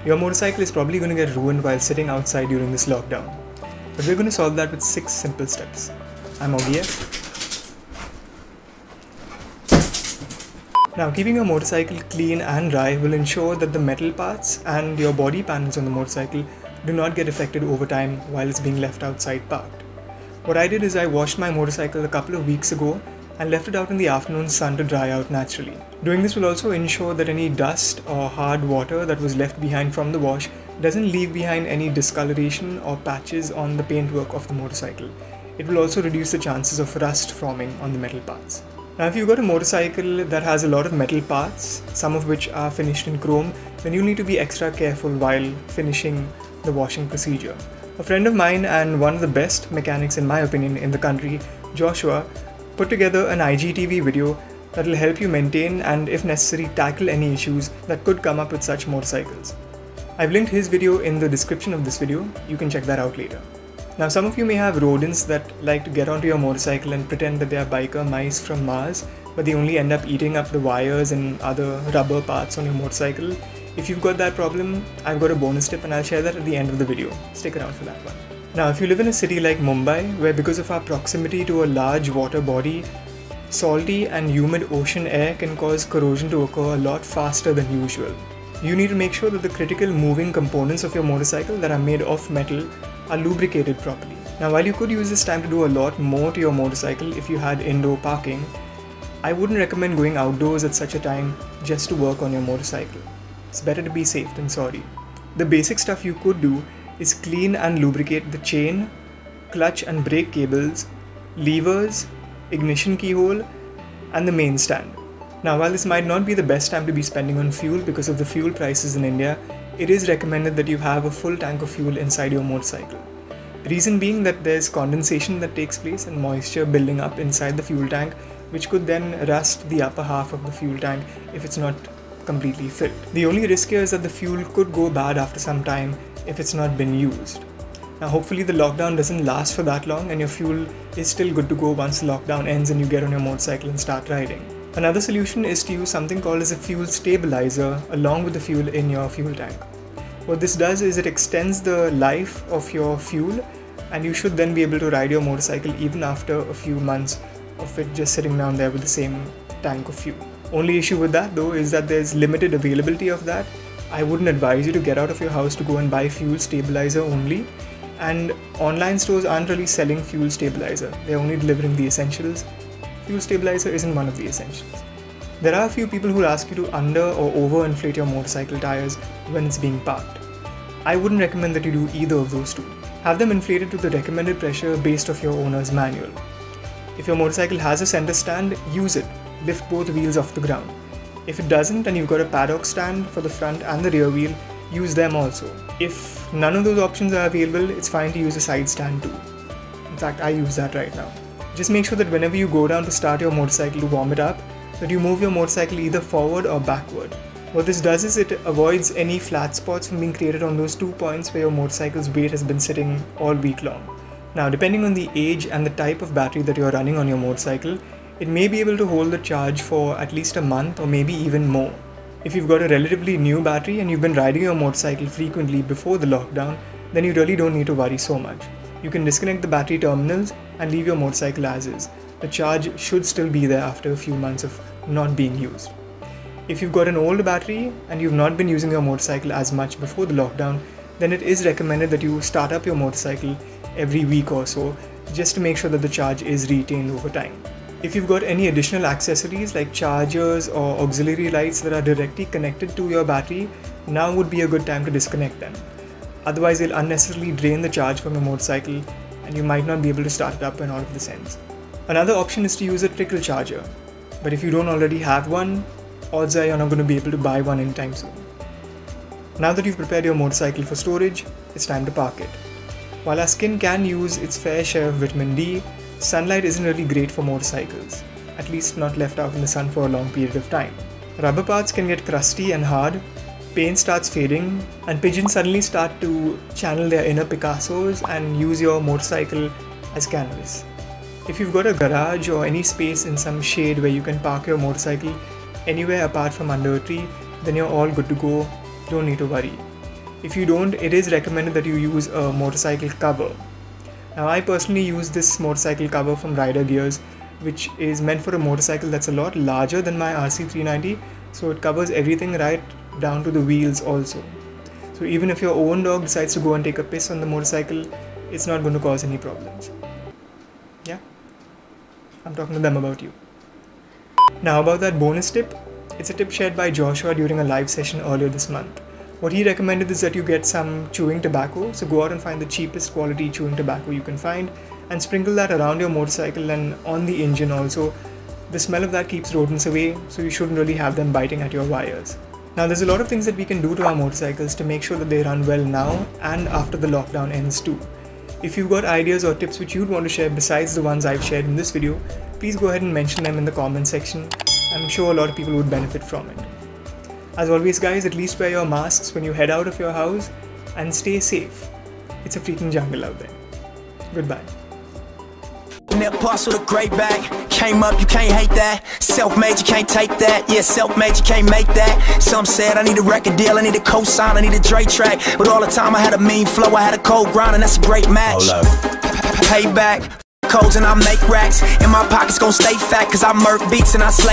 Your motorcycle is probably going to get ruined while sitting outside during this lockdown. But we're going to solve that with 6 simple steps. I'm Ogiyef. Now, keeping your motorcycle clean and dry will ensure that the metal parts and your body panels on the motorcycle do not get affected over time while it's being left outside parked. What I did is I washed my motorcycle a couple of weeks ago and left it out in the afternoon sun to dry out naturally. Doing this will also ensure that any dust or hard water that was left behind from the wash doesn't leave behind any discoloration or patches on the paintwork of the motorcycle. It will also reduce the chances of rust forming on the metal parts. Now, if you've got a motorcycle that has a lot of metal parts, some of which are finished in chrome, then you'll need to be extra careful while finishing the washing procedure. A friend of mine and one of the best mechanics in my opinion in the country, Joshua, put together an IGTV video that will help you maintain and, if necessary, tackle any issues that could come up with such motorcycles. I've linked his video in the description of this video. You can check that out later. Now, some of you may have rodents that like to get onto your motorcycle and pretend that they are biker mice from Mars, but they only end up eating up the wires and other rubber parts on your motorcycle. If you've got that problem, I've got a bonus tip and I'll share that at the end of the video. Stick around for that one. Now, if you live in a city like Mumbai, where because of our proximity to a large water body, salty and humid ocean air can cause corrosion to occur a lot faster than usual. You need to make sure that the critical moving components of your motorcycle that are made of metal are lubricated properly. Now, while you could use this time to do a lot more to your motorcycle if you had indoor parking, I wouldn't recommend going outdoors at such a time just to work on your motorcycle. It's better to be safe than sorry. The basic stuff you could do is clean and lubricate the chain, clutch and brake cables, levers, ignition keyhole, and the main stand. Now, while this might not be the best time to be spending on fuel because of the fuel prices in India, it is recommended that you have a full tank of fuel inside your motorcycle. Reason being that there's condensation that takes place and moisture building up inside the fuel tank, which could then rust the upper half of the fuel tank if it's not completely filled. The only risk here is that the fuel could go bad after some time if it's not been used. Now, hopefully the lockdown doesn't last for that long and your fuel is still good to go once the lockdown ends and you get on your motorcycle and start riding. Another solution is to use something called as a fuel stabilizer along with the fuel in your fuel tank. What this does is it extends the life of your fuel and you should then be able to ride your motorcycle even after a few months of it just sitting down there with the same tank of fuel. Only issue with that though is that there's limited availability of that. I wouldn't advise you to get out of your house to go and buy fuel stabilizer only, and online stores aren't really selling fuel stabilizer. They're only delivering the essentials. Fuel stabilizer isn't one of the essentials. There are a few people who ask you to under or over inflate your motorcycle tires when it's being parked. I wouldn't recommend that you do either of those two. Have them inflated to the recommended pressure based off your owner's manual. If your motorcycle has a center stand, use it. Lift both wheels off the ground. If it doesn't and you've got a paddock stand for the front and the rear wheel, use them also. If none of those options are available, it's fine to use a side stand too. In fact, I use that right now. Just make sure that whenever you go down to start your motorcycle to warm it up, that you move your motorcycle either forward or backward. What this does is it avoids any flat spots from being created on those 2 points where your motorcycle's weight has been sitting all week long. Now, depending on the age and the type of battery that you're running on your motorcycle, it may be able to hold the charge for at least a month or maybe even more. If you've got a relatively new battery and you've been riding your motorcycle frequently before the lockdown, then you really don't need to worry so much. You can disconnect the battery terminals and leave your motorcycle as is. The charge should still be there after a few months of not being used. If you've got an old battery and you've not been using your motorcycle as much before the lockdown, then it is recommended that you start up your motorcycle every week or so just to make sure that the charge is retained over time. If you've got any additional accessories like chargers or auxiliary lights that are directly connected to your battery, now would be a good time to disconnect them. Otherwise, they'll unnecessarily drain the charge from your motorcycle and you might not be able to start it up when all of this ends. Another option is to use a trickle charger, but if you don't already have one, odds are you're not going to be able to buy one anytime soon. Now that you've prepared your motorcycle for storage, it's time to park it. While our skin can use its fair share of vitamin D, sunlight isn't really great for motorcycles, at least not left out in the sun for a long period of time. Rubber parts can get crusty and hard, paint starts fading, and pigeons suddenly start to channel their inner Picassos and use your motorcycle as canvas. If you've got a garage or any space in some shade where you can park your motorcycle anywhere apart from under a tree, then you're all good to go, don't need to worry. If you don't, it is recommended that you use a motorcycle cover. Now I personally use this motorcycle cover from Rider Gears, which is meant for a motorcycle that's a lot larger than my RC390, so it covers everything right down to the wheels also. So even if your own dog decides to go and take a piss on the motorcycle, it's not going to cause any problems. Yeah, I'm talking to them about you. Now about that bonus tip, it's a tip shared by Joshua during a live session earlier this month. What he recommended is that you get some chewing tobacco, so go out and find the cheapest quality chewing tobacco you can find and sprinkle that around your motorcycle and on the engine also. The smell of that keeps rodents away, so you shouldn't really have them biting at your wires. Now there's a lot of things that we can do to our motorcycles to make sure that they run well now and after the lockdown ends too. If you've got ideas or tips which you'd want to share besides the ones I've shared in this video, please go ahead and mention them in the comment section. I'm sure a lot of people would benefit from it. As always guys, at least wear your masks when you head out of your house and stay safe. It's a freaking jungle out there. Goodbye. Parcel the great bag. Came up, you can't hate that. Self-made, you can't take that. Yeah, self-made, you can't make that. Some said I need a record deal, I need a co-sign, I need a Dre track. But all the time I had a mean flow, I had a cold grind, and that's a great match. Payback, codes and I make racks. And my pockets gon' stay fat, cause I murk beats and I slay.